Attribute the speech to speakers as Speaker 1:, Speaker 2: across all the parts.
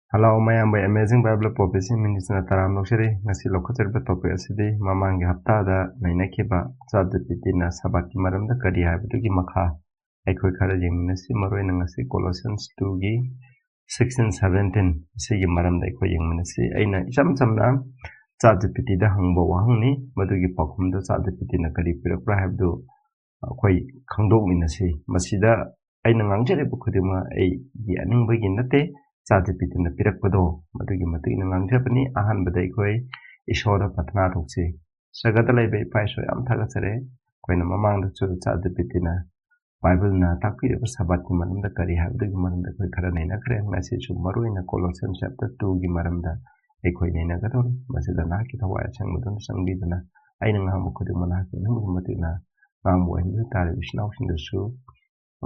Speaker 1: Hello, mayam by Amazing Bible Prophecy Minister Taram Noshiri, Nasi Lokacher Topic City, Mamang Haptada, Nainakiba, Sad the Pitina, Sabaki Madam the Kadia, Tuki Maka, Equi Karajim, Nasi Maroin and Nasi Colossians 2G, 16, 17, see Madam the Equaying Nasi, Aina, Samna, Sad the Pitida Hangbo Wahani, Madugi Pokum, the Sad the Pitina Kadi Pira have do quite Kangdo Minasi, Masida, Aina Angeli Bukudima, a Yaning begin the day. Pitin Pirapado, Matugi Matin Japanese, Ahan Badekwe, Ishoda Patna Toxi. Sagatale Bay Paisho Am Tagasare, when among the two Pitina, Bible na Taki of Sabatiman, the Kari have the Gimaram the Karanina, message of Maru in a Colossians chapter 2 Gimaramda, Equina Gator, Masidanaki, Hawaii, Sangudan, Sangidana, Ainangamukudumanaki, Matina, Nambo, and the Tarish now in the shoe.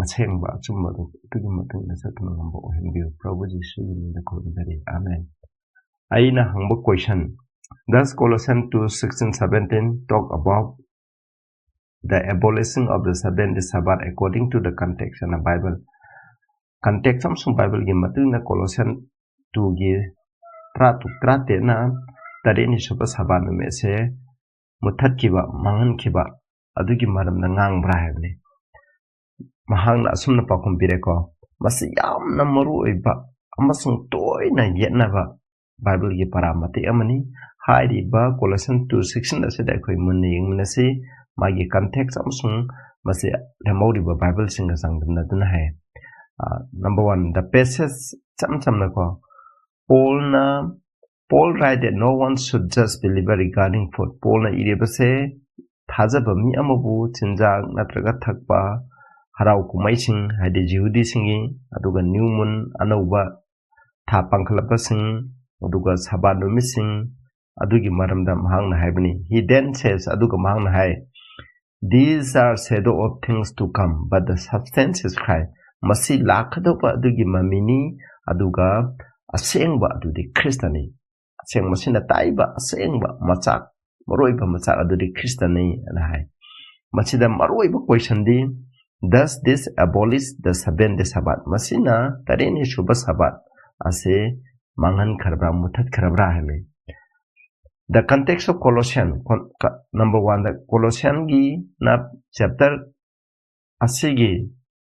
Speaker 1: Saying about tomorrow to the Matan the second number of him be probably in the commentary. Amen. Aina humble question. Does Colossians 2:16-17 talk about the abolition of the 7th Sabbath according to the context in the Bible? Context of Bible gimatuna Colossians 2 gi trate na tare ni shaba Sabbath me se mutat kiba mangan kiba adugi maram na ngang brahebne. Mahang asumna pakum bireko masi yam na maru iba amasung toy na yetnaba Bible gi paramati amani hairi ba Colossians 2:16 ase da koi mun ying nasi magi context amasung masi lemodi ba Bible singa sangdna dun hai. Number 1, the passage cham na ko Paul write that no one should just believe regarding food. Paul na iriba se thajaba mi amabu chinjang natraga thakpa Harau Kumaising had the Jehudi singing, Aduga Newman, Anova, Tapankalapasing, Aduga Sabano missing, Adugi Madam Dam Hang Habni. He then says, Aduga Mang Hai, these are shadow of things to come, but the substance is high. Masi Lakadopa Adugi Mamini, Aduga, a saying ba to the Christiani. Saying Masina Taiba, a saying ba Masak, Moroiba Masak Adu the Christiani and Hai. Masida Maroiba question di. Does this abolish the 7th Sabbath? Masina tarini Shubha Sabbath ase mangan karabra mutat karabra hame. The context of Colossians, number 1, the Colossians gi na chapter asigi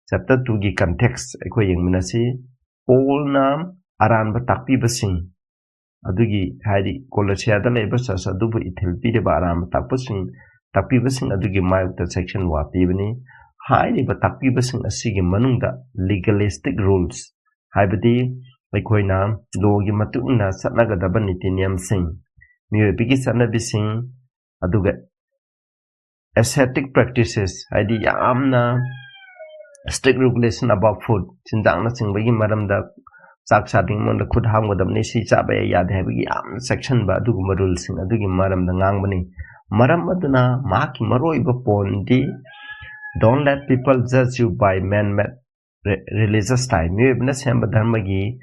Speaker 1: chapter 2 gi context ko yeng minasi Paul na aran ba takpi basing adugi haidi Colossia da leba sasa dubu ithelpi de ba aran ba takpi basing adugi mayuk section wa pibani Haidi ba takpibasing asigi manungda legalistic rules. Haibadi aikoina logi matuna satnagadaba nitiniam sing. Miyoibigi satnabising aduga ascetic practices. Haidi yamna strict regulation about food. Sindang na singbagi maramda saksading mo da khudham godam ni si chabaya yad haibagi yam section ba aduga marul sing adugi maramda ngangbani. Maram aduna maki maroi ba pondi Don't let people judge you by man-made religious style. You have samba dharmagi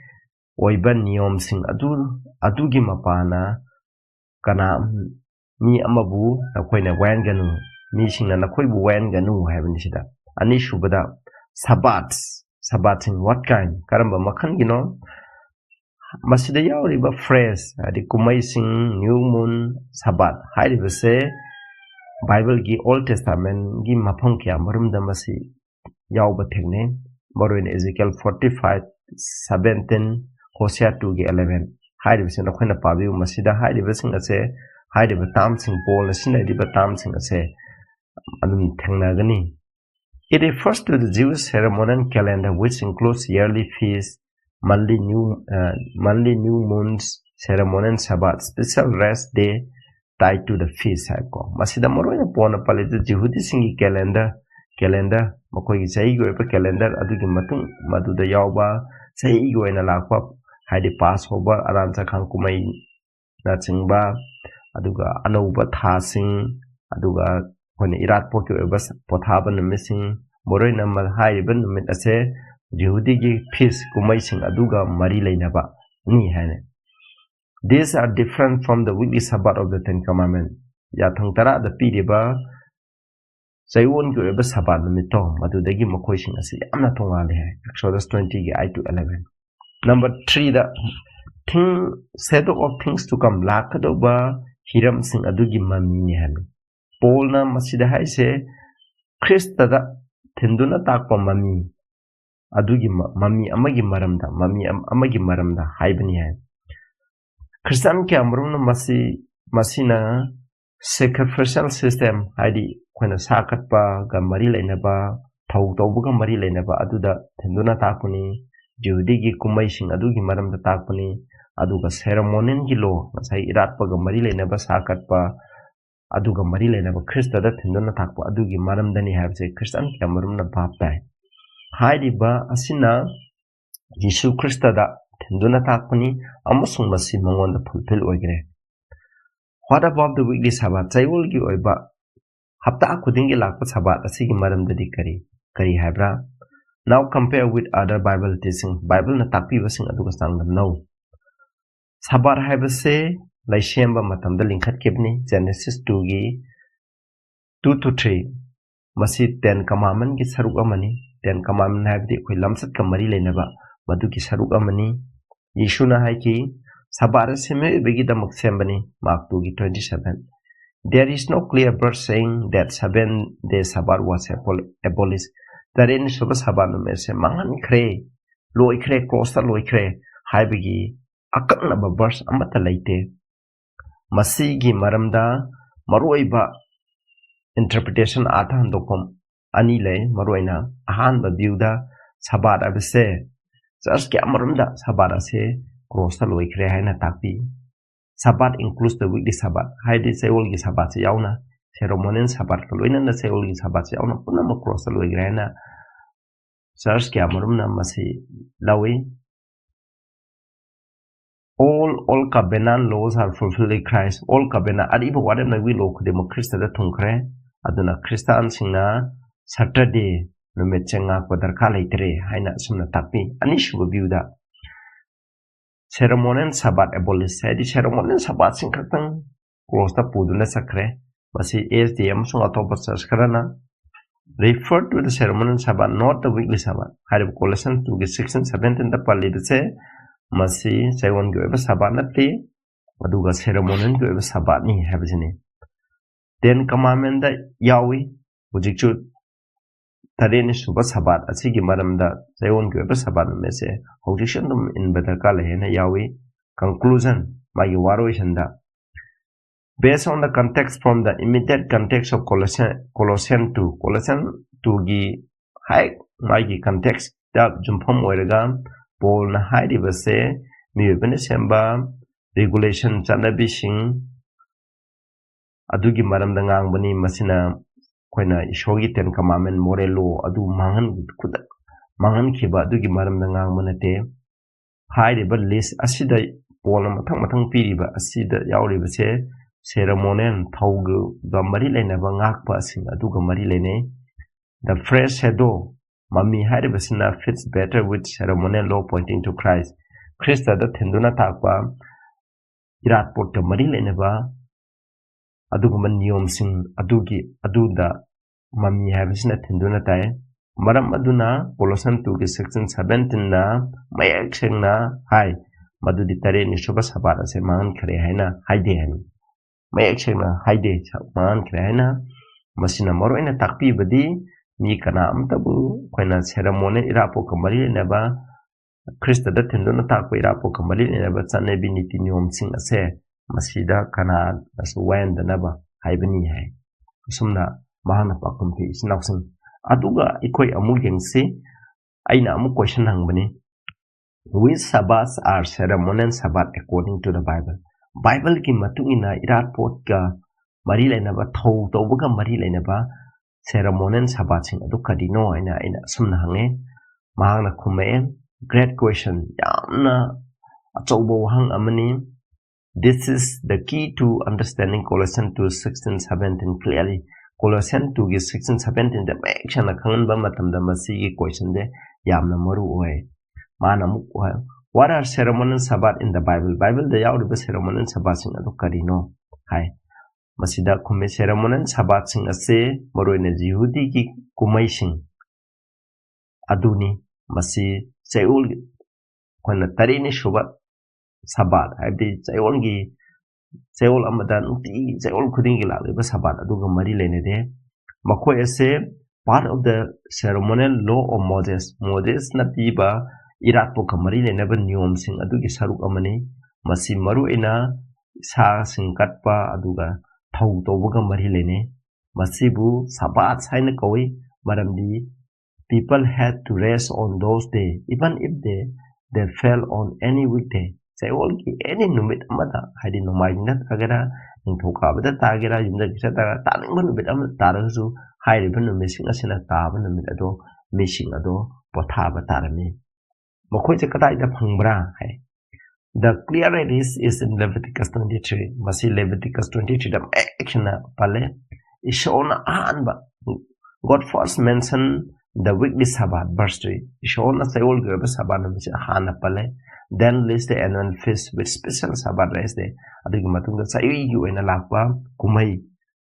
Speaker 1: oiba niyom sing adugi mapana kana ni amabu nakoi na wan ganu ni sing na nakoi bu wan ganu haibani sida. Ani shubada sabbats in what kind? Karamba makhan gino masida yauriba phrase adi kumai sing new moon sabbat. Haidi base Bible gi Old Testament gi mapong kya marum damasi yaw ba thegne baro in Ezekiel 45:17 Hosea 2 gi 11 haidi bisen na khona pabi masida haidi bisin ase haidi ba tam sing Paul na sinai ba tam sing ase adum thengna gani. It refers to the Jewish ceremonial calendar which includes yearly feasts, monthly new moons, ceremonial Sabbath, special rest day tied to the feast cycle. Masida Moroina Pona Palette Jehudi Singi calendar Makoi Saigo calendar Adugi Matung Madu the Yauba Saigo in a Lakwa Hadi Passover Aransa Kankumai Natsingba Aduga Anoba Tasing Aduga when Irat Poku Pothaban missing Moroina Malhai Ben Metase Jehudi Peace Kumaising Aduga Marile Naba Ni Hane. These are different from the weekly Sabbath of the Ten Commandments. Ya thangtara the piriba Saywon go eba Sabbath mito madudagi makoising asi amna tongale hai. Exodus 20 gi 1-11. Number 3, the set of things to come lakadauba hiramsing adugi mamini hami Paulna masida haise Christada tenduna takpa mami adugi mami amagi maramda haibani hai Christian ke amruna masina sacrificial system haidi khona sakatpa ga mari lainaba thau tawbuga mari lainaba aduda thenduna takuni Judi gi kumai sing adugi maramda takpani aduga ceremonial gi lo sai iratpa ga mari lainaba sakatpa aduga mari lainaba Christada thenduna takpa adugi maramdani habse Christian ke amruna baptai haidi ba asina Jesu Christada thenduna takpani amasung masi mangonda fulfill oigre What about the weekly Sabbath? Chayol gi oiba hafta khudingi lakpa Sabbath asigi maramdadi kari habra Now compare with other Bible teaching Bible na takpi basing aduga sangdam no Sabbath habase laishemba matamda lingkhat kebni Genesis 2 gi 2 to 3 masi 10 commandment gi saruk amani 10 commandment habdi khoi lamsat ka mari leinaba madu ki saruk amani Yeshuna hai ki Sabbath seme begi damak sembani Mark 2 gi 27 There is no clear verse saying that 7-day Sabbath was abolished Tarin suba Sabbath me se mangan kre loi kre costa loi kre hai begi akak na verse amata laite masi gi maramda maroiba interpretation atha handokom ani le maroina ahan ba biuda Sabbath abse church ke amaramda Sabbath ase cross loi kre hai na takpi Sabbath includes the weekly Sabbath haidi sewol gi Sabbath yauna ceremonial Sabbath loina na sewol gi Sabbath yauna puna ma cross loi kre na church ke amaramna masi lawi all covenant laws are fulfilled in Christ all covenant adiba wadam na wi lo kudemo Christ da thungkre aduna Christian singna Saturday no mechenga kodar kalaitre haina sumna takpi ani shuba biuda ceremonial Sabbath abolished hadi ceremonial Sabbath singkatang close ta puduna sakre masi SDM sung atopa church karana refer to the ceremonial Sabbath not the weekly Sabbath hadi Colossians 2:16-17 da pali se masi sewon go Sabbath nati aduga ceremonial go Sabbath ni habisini Ten commandment da yawi hujikchu tareni suba Sabbath asigi maramda sewon go Sabbath mese hujikshon dum in badaka lehena yawi conclusion magi waroishan da Based on the context from the immediate context of Colossians 2 gi hai magi context da jumpham oiraga Paul na hai ribase miyobene semba regulation chanabising adugi maramda ngangbani masina koina ishogi 10 commandment moral law adu mangan khiba adugi maramda ngangbanate hai riba list asida Paul mathang piriba asida yauribase ceremonial thaugu ga mari lainaba ngakpa asing aduga mari laine the phrase hedo Mami haribasina fits better with ceremonial law pointing to Christ. Christa da thenduna takpa irat pot mari leneba aduguman niyom sing aduda mami haribasina thenduna tai maram aduna Colossians 2:16-17 na mayak sengna hai madudi tare ni suba sabara se man khare haina haide hani mayak sengna haide man khare haina masina moroina takpi badi ni kana amtabu koina ceremony irapo kamari neba Christa da tendona takpo irapo kamari neba chane biniti nyom sing ase masida kana asu wenda naba haibani hai sumna mahana pakumpi isnausing aduga ikoi amu yengse aina amu question hangbani which Sabbaths are ceremonial Sabbath according to the Bible ki matungina iratpot ka mari lainaba thau tawbuga mari lainaba ceremonial Sabbath sing adu kadino aina sumna hange mahangna khume great question yamna achoubo hang amani this is the key to understanding Colossians 2:16-17 clearly Colossians 2:16-17 da action na khangan ba matam da masi gi question de yamna maru oy mana mu what are ceremonial Sabbath in the Bible da yaw the ceremonial Sabbath sing adu kadino hai masida khume ceremonial Sabbath sing ase maroina Yehudi ki kumai sing aduni masi seul kona tarini shuba sabat haibdi chayol amada nuti chayol khudingi lagliba sabat aduga mari lenede makhoi ase part of the ceremonial law of Moses na piba irat po kamari lenaba niyom sing adugi saruk amani masi maru ina sa singkatpa aduga thau tobuga mari lene masibu sabat saina koi maramdi people had to rest on those days even if they fell on any weekday chayol ki any numit amada haidi nomaina tagara ningthoka bada tagara yumda kisa taga taningba numit amada tarasu hairiba numising asina taba numit ado missing ado pothaba tarami makhoi je kadai da phangbra hai the clear is in Leviticus 23 masi Leviticus 23 da action pale ishona anba God first mentioned the weekly Sabbath verse 3 ishona sayol gerba Sabbath numisi hana pale then list the annual feast with special Sabbath rest day adugi matungda sayi gi oina lakwa kumai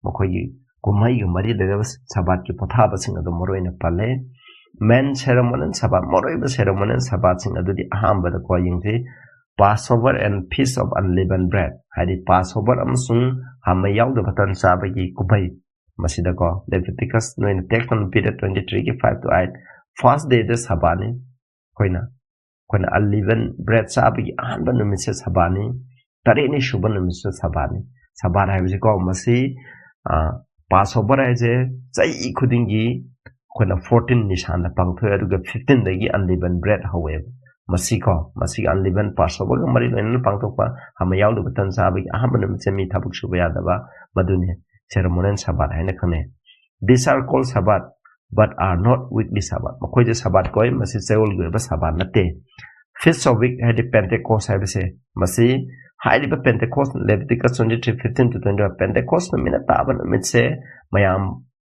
Speaker 1: makhoi kumai gi mari da Sabbath ki pothaba sing ado moroina pale men ceremonial Sabbath moroiba ceremonial Sabbath sing ado di ahamba da ko yingti Passover and Feast of Unleavened Bread hadi Passover amasung hamayaw da batan sabagi kumai masida ko Leviticus no in text on period 23 ki 5 to 8 first day the sabani koina unleavened bread sabagi anba numise sabani tare ni shuban numise sabani sabana hai ko masi Passover ai je chai khudingi koina 14 nisan da pangthoi aduga 15 dagi unleavened bread however masi unleavened Passover ga mari loina pangthokpa hamayaw da batan sabagi ahamba numise mi thabuk subaya daba madune ceremonial Sabbath haina khane these are called Sabbath but are not weekly Sabbath makhoi je Sabbath koi masi chayol goiba Sabbath nate feast of week hadi Pentecost haibase masi hailiba Pentecost Leviticus 23:15 to 20 Pentecost namina taba namit se mayam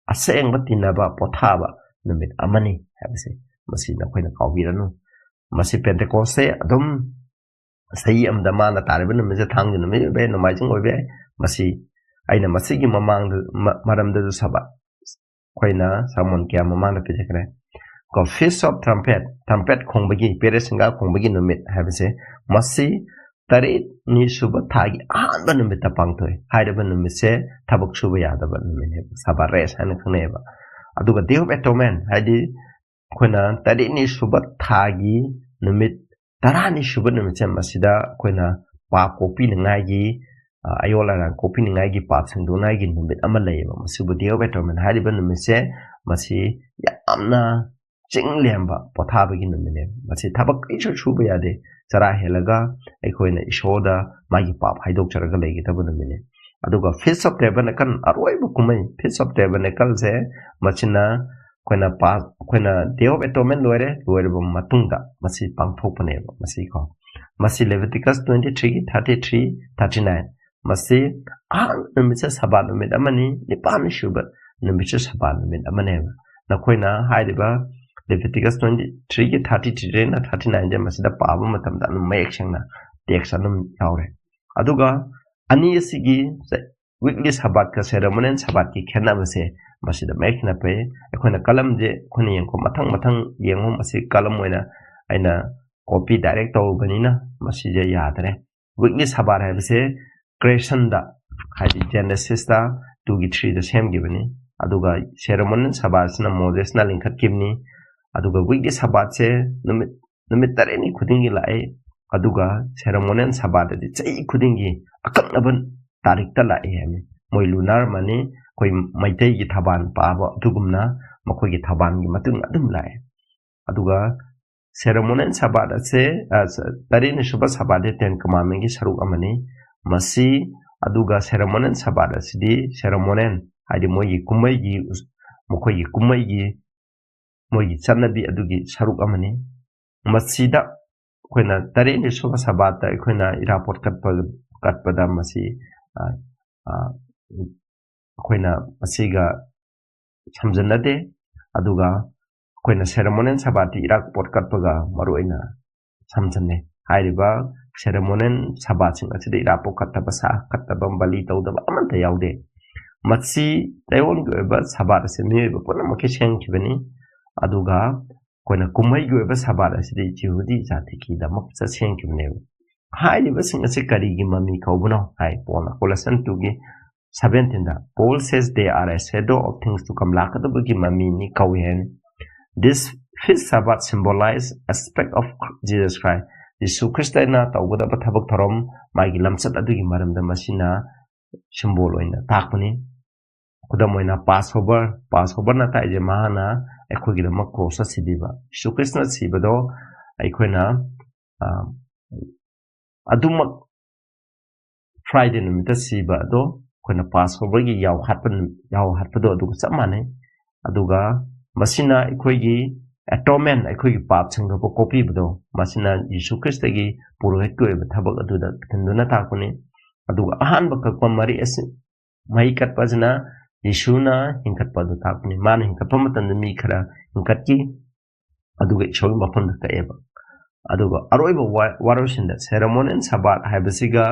Speaker 1: aseng batinaba pothaba namit amani haibase masi na khoina kawbiranu masi Pentecost se adum sayi amdama na tariba namit thang namit be namajing oibe masi aina masigi maramda Sabbath koina samon kya mamang pijekre ko feast of trumpet khongbagi peresinga khongbagi numit habise masi tare ni suba thagi anba numit pangthoi haidaba numit se thabuk suba yadaba numit Sabbath rest hana khneba aduga Day of Atonement haidi koina tare ni suba thagi numit tarani suba numit se masida koina pa kopi ngai ayola ran kopi ni ngai gi pap singdo nai gi numit amalaiba masibu Day of Atonement hariba numise masi yamna chinglemba pothaba gi numine masi thabak isu shuba yade chara helaga aikoina ishoda magi pap haidok charaga legi tabu numine aduga Feast of Tabernacle aroi bu kumai Feast of Tabernacle se machina koina Day of Atonement loire bu matungda masi pangthokpane masi ko masi Leviticus 23:33-39 masi numitsa Sabbath numit amani nipan shuba numitsa Sabbath numit amane nakoina hairiba Leviticus 23:33 na 39 je masida paba matamda nu mayek sengna text anum yaure aduga ani sigi weekly Sabbath ka ceremonial Sabbath ki khena base masida mayek na pe akoina kalam je khoni yeng ko mathang yengo masi kalam oina aina copy direct to banina masi je yadre weekly Sabbath hai base creation da hadi Genesis da 2:3 the same giveni aduga ceremonial Sabbath na Moses na linkhat kibni aduga weekly Sabbath se numit tareni khudingi lai aduga ceremonial Sabbath de chai khudingi akaknaban tarik ta lai hemi moi lunar mani koi maitai gi thaban paba dugumna makoi gi thaban gi matung adum lai aduga ceremonial Sabbath se tareni shuba Sabbath de 10 commandment gi saruk amani masi aduga ceremonial Sabbath asidi ceremonial hadi moi kumai gi mokoi kumai gi moi chanabi adugi saruk amani masida koina tare ni shuba Sabbath ta koina iraport katpada masi koina masiga samjanade aduga koina ceremonial Sabbath iraport katpaga maruina samjanne hairiba ceremonial Sabbath sing asida iraport kataba sa kataba bali tawdaba amanta yaude matsi tayon goba Sabbath se mi bapona makeseng kibani aduga koina kumai goba Sabbath asidi jihudi jati ki da maksa seng kibne ꯍꯥꯏꯔꯤꯕꯁꯤꯡ ꯑꯁꯤ ꯀꯔꯤꯒꯤ ꯃꯃꯤ ꯀꯧꯕꯅꯣ ꯍꯥꯏ ꯄꯣꯜꯅ ꯀꯣꯂꯣꯁꯟ 2ꯒꯤ 17ꯗ Paul says they are a shadow of things to come ꯂꯥꯛꯀꯗꯕꯒꯤ ꯃꯃꯤꯅꯤ ꯀꯧꯏ ꯍꯥꯏꯅꯤ. This feast Sabbath symbolize aspect of Jesus Christ. Yesu Christna ꯇꯧꯒꯗꯕ ꯊꯕꯛ ꯊꯧꯔꯝ ꯃꯥꯒꯤ ꯂꯝꯆꯠ ꯑꯗꯨꯒꯤ ꯃꯔꯝꯗ ꯃꯁꯤꯅ ꯁꯤꯝꯕꯣꯜ ꯑꯣꯏꯅ ꯇꯥꯛꯄꯅꯤ. ꯈꯨꯗꯝ ꯑꯣꯏꯅ ꯄꯥꯁꯑꯣꯚꯔꯅ ꯇꯥꯛꯏꯁꯦ ꯃꯍꯥꯛꯅ ꯑꯩꯈꯣꯏꯒꯤꯗꯃꯛ ꯀ꯭ꯔꯣꯁꯇ ꯁꯤꯕꯤꯕ. ꯌꯦꯁꯨ ꯈ꯭ꯔꯤꯁꯇꯅ ꯁꯤꯕꯗꯣ ꯑꯩꯈꯣꯏꯅ ꯑꯗꯨꯃꯛ ꯐ꯭ꯔꯥꯏꯗꯦ ꯅꯨꯃꯤꯠꯇ ꯁꯤꯕ ꯑꯗꯣ ꯑꯩꯈꯣꯏꯅ ꯄꯥꯁꯑꯣꯚꯔꯒꯤ ꯌꯥꯎꯍꯠꯄꯗꯣ ꯑꯗꯨꯒ ꯆꯞ ꯃꯥꯟꯅꯩ. ꯑꯗꯨꯒ ꯃꯁꯤꯅ ꯑꯩꯈꯣꯏꯒꯤ ꯑꯦꯇꯣꯟꯃꯦꯟ ꯑꯩꯈꯣꯏꯒꯤ ꯄꯥꯞ ꯁꯦꯡꯗꯣꯛꯄ ꯀꯣꯛꯄꯤꯕꯗꯣ ꯃꯁꯤꯅ ꯌꯦꯁꯨ ꯈ꯭ꯔꯤꯁꯇꯒꯤ ꯄꯨꯔꯣꯍꯤꯠꯀꯤ ꯑꯣꯏꯕ ꯊꯕꯛ ꯑꯗꯨꯗ ꯊꯤꯟꯗꯨꯅ ꯇꯥꯛꯄꯅꯤ. ꯑꯗꯨꯒ ꯑꯍꯥꯟꯕ ꯀꯛꯄ ꯃꯍꯩ ꯀꯠꯄ ꯑꯁꯤꯅ ꯌꯦꯁꯨꯅ ꯍꯤꯡꯀꯠꯄ ꯑꯗꯨ ꯇꯥꯛꯄꯅꯤ. ꯃꯥꯅ ꯍꯤꯡꯀꯠꯄ ꯃꯇꯝꯗ ꯃꯤ ꯈꯔ ꯍꯤꯡꯀꯠꯈꯤ ꯑꯗꯨꯒ ꯏꯁꯣꯔꯒꯤ ꯃꯐꯝꯗ ꯀꯛꯑꯦꯕ. ꯑꯗꯨꯒ ꯑꯔꯣꯏꯕ ꯋꯥꯔꯣꯏꯁꯤꯟꯗ ꯁꯦꯔꯦꯃꯣꯅꯤꯌꯦꯜ ꯁꯥꯕꯥꯠ ꯍꯥꯏꯕꯁꯤꯒ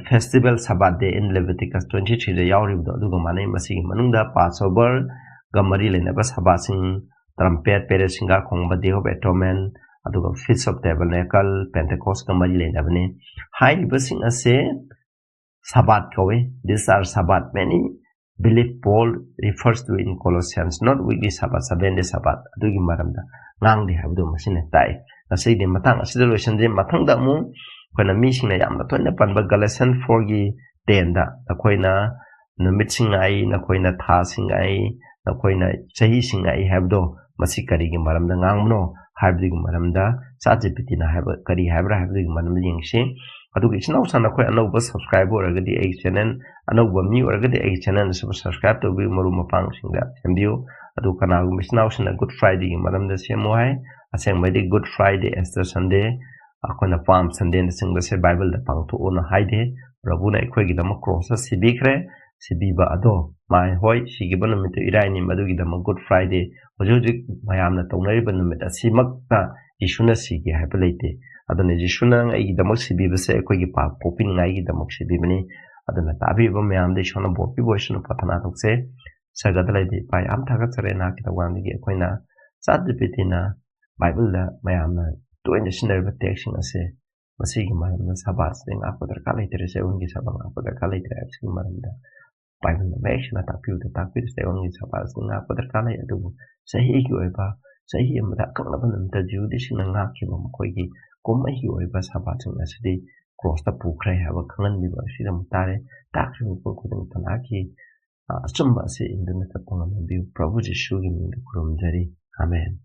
Speaker 1: ꯐꯦꯁꯇꯤꯚꯦꯜ ꯁꯥꯕꯥꯠ ꯗꯦ ꯏꯟ ꯂꯦꯚꯤꯇꯤꯀꯁ 23ꯗ ꯌꯥꯎꯔꯤꯕꯗꯣ ꯑꯗꯨꯒ ꯃꯥꯟꯅꯩ. ꯃꯁꯤꯒꯤ ꯃꯅꯨꯡꯗ ꯄꯥꯁꯑꯣꯚꯔꯒ ꯃꯔꯤ ꯂꯩꯅꯕ ꯁꯥꯕꯥꯠꯁꯤꯡ, ꯇ꯭ꯔꯝꯄꯦꯠ, ꯄꯦꯔꯦꯁꯤꯡꯒꯥ ꯈꯣꯡꯕ, ꯗꯦ ꯑꯣꯐ ꯑꯦꯇꯣꯟꯃꯦꯟ, ꯑꯗꯨꯒ ꯐꯤꯁ ꯑꯣꯐ ꯇꯦꯕꯔꯅꯦꯀꯜ, ꯄꯦꯟꯇꯦꯀꯣꯁꯀ ꯃꯔꯤ ꯂꯩꯅꯕꯅꯤ. ꯍꯥꯏꯔꯤꯕꯁꯤꯡ ꯑꯁꯦ Sabbath kawe. These are Sabbath. Many believe Paul refers to in Colossians, not weekly Sabbath, 7-day Sabbath. Adugi maramda ngangdi habdu masine tai. Asidi matang asida loisanje matangda mu koina misingna yamna toina panba Galatians 4gi 10da akoina numit singai nakoina tha singai nakoina chahi singai habdo masi karigi maramda ngangno habdigi maramda ChatGPT na hab kari habra habdigi maramda yengsi. ꯑꯗꯨꯒ ꯏꯆꯤꯟꯅꯥꯎꯁꯥꯅ ꯑꯩꯈꯣꯏ ꯑꯅꯧꯕ subscriber ꯑꯣꯏꯔꯒꯗꯤ ꯑꯩꯒꯤ channel ꯑꯅꯧꯕ ꯃꯤ ꯑꯣꯏꯔꯒꯗꯤ ꯑꯩꯒꯤ channel ꯑꯁꯤꯕꯨ subscribe ꯇꯧꯕꯤꯌꯨ, ꯃꯔꯨꯞ ꯃꯄꯥꯡꯁꯤꯡꯗ ꯁꯦꯝꯕꯤꯌꯨ. ꯑꯗꯨꯒ ꯀꯅꯥꯒꯨꯝꯕ ꯏꯆꯤꯟꯅꯥꯎꯁꯤꯡꯅ ꯒꯨꯗ ꯐ꯭ꯔꯥꯏꯗꯦꯒꯤ ꯃꯔꯝꯗ ꯁꯦꯝꯃꯨ ꯍꯥꯏ. ꯑꯁꯦꯡꯕꯗꯤ ꯒꯨꯗ ꯐ꯭ꯔꯥꯏꯗꯦ, ꯑꯦꯁꯇꯔ ꯁꯟꯗꯦ, ꯑꯩꯈꯣꯏꯅ ꯄꯥꯝ ꯁꯟꯗꯦꯅꯆꯤꯡꯕꯁꯦ ꯕꯥꯏꯕꯜꯗ ꯄꯥꯡꯊꯣꯛꯎꯅ ꯍꯥꯏꯗꯦ. ꯄ꯭ꯔꯚꯨꯅ ꯑꯩꯈꯣꯏꯒꯤꯗꯃꯛ ꯀ꯭ꯔꯣꯁꯇ ꯁꯤꯕꯤꯈ꯭ꯔꯦ. ꯁꯤꯕꯤꯕ ꯑꯗꯣ ꯍꯣꯏ ꯁꯤꯈꯤꯕ ꯅꯨꯃꯤꯠꯇꯨ ꯏꯔꯥꯏꯅꯤ, ꯃꯗꯨꯒꯤꯗꯃꯛ ꯒꯨꯗ ꯐ꯭ꯔꯥꯏꯗꯦ ꯍꯧꯖꯤꯛ ꯍꯧꯖꯤꯛ ꯃꯌꯥꯝꯅ ꯇꯧꯅꯔꯤꯕ ꯅꯨꯃꯤꯠ ꯑꯁꯤꯃꯛꯇ ꯌꯦꯁꯨꯅ ꯁꯤꯒꯦ ꯍꯥꯏꯕ ꯂꯩꯇꯦ. ꯑꯗꯨꯅ ꯌꯦꯁꯨꯅ ꯑꯩꯒꯤꯗꯃꯛ ꯁꯤꯕꯤꯕꯁꯦ ꯑꯩꯈꯣꯏꯒꯤ ꯄꯥꯞ ꯀꯣꯛꯄꯤꯅꯤꯡꯉꯥꯏꯒꯤꯗꯃꯛ ꯁꯤꯕꯤꯕꯅꯤ. ꯑꯗꯨꯅ ꯇꯥꯕꯤꯕ ꯃꯌꯥꯝꯗ ꯏꯁꯣꯔꯅ ꯕꯣꯔ ꯄꯤꯕ ꯑꯣꯏꯁꯅꯨ ꯄ꯭ꯔꯥꯊꯅꯥ ꯇꯧꯁꯦ. ꯁꯔꯒꯗ ꯂꯩꯕ ꯏꯄꯥ ꯌꯥꯝ ꯊꯥꯒꯠꯆꯔꯦ. ꯅꯍꯥꯛꯀꯤ ꯊꯧꯒꯥꯟꯗꯒꯤ ꯑꯩꯈꯣꯏꯅ ChatGPTꯅ ꯕꯥꯏꯕꯜꯗ ꯃꯌꯥꯝꯅ ꯇꯣꯏꯅ ꯁꯤꯖꯤꯟꯅꯔꯤꯕ ꯇꯦꯛꯁꯁꯤꯡ ꯑꯁꯦ ꯃꯁꯤꯒꯤ ꯃꯔꯝꯗ ꯁꯥꯕꯥꯠꯁꯤꯗ ꯉꯥꯛꯄ ꯗꯔꯀꯥꯔ ꯂꯩꯇ꯭ꯔꯦ, ꯆꯩꯔꯣꯟꯒꯤ ꯁꯥꯕꯥꯠ ꯉꯥꯛꯄ ꯗꯔꯀꯥꯔ ꯂꯩꯇ꯭ꯔꯦ ꯍꯥꯏꯕꯁꯤꯒꯤ ꯃꯔꯝꯗ ꯕꯥꯏꯕꯜꯅ ꯃꯌꯦꯛ ꯁꯦꯡꯅ ꯇꯥꯛꯄꯤꯔꯤꯁꯦ ꯆꯩꯔꯣꯟꯒꯤ ꯁꯥꯕꯥꯠꯁꯤꯗ ꯉꯥꯛꯄ ꯗꯔꯀꯥꯔ ꯂꯩ. ꯑꯗꯨꯕꯨ ꯆꯍꯤꯒꯤ ꯑꯣꯏꯕ ꯆꯍꯤ ꯑꯃꯗ ꯑꯀꯛꯅꯕ ꯅꯨꯃꯤꯠꯇ ꯖꯤꯍꯨꯗꯤꯁꯤꯡꯅ ꯉꯥꯛꯈꯤꯕ ꯃꯈꯣꯏꯒꯤ ꯀꯨꯝꯃꯩꯒꯤ ꯑꯣꯏꯕ ꯁꯥꯕꯥꯠꯁꯤꯡ ꯑꯁꯤꯗꯤ ꯀ꯭ꯔꯣꯁꯇ ꯄꯨꯈ꯭ꯔꯦ ꯍꯥꯏꯕ ꯈꯪꯍꯟꯕꯤꯕ ꯑꯁꯤꯗ ꯑꯃꯨꯛ ꯇꯥꯔꯦ. ꯇꯥꯛꯈ꯭ꯔꯤꯕ ꯄꯣꯠ ꯈꯨꯗꯤꯡꯃꯛꯇ ꯅꯍꯥꯛꯀꯤ ꯑꯆꯨꯝꯕ ꯑꯁꯤ ꯏꯟꯗꯨꯅ ꯆꯠꯄ ꯉꯝꯍꯟꯕꯤꯌꯨ. ꯄ꯭ꯔꯚꯨ ꯖꯤꯁꯨꯒꯤ ꯃꯤꯡꯗ ꯈꯨꯔꯨꯝꯖꯔꯤ. ꯑꯃꯦꯟ.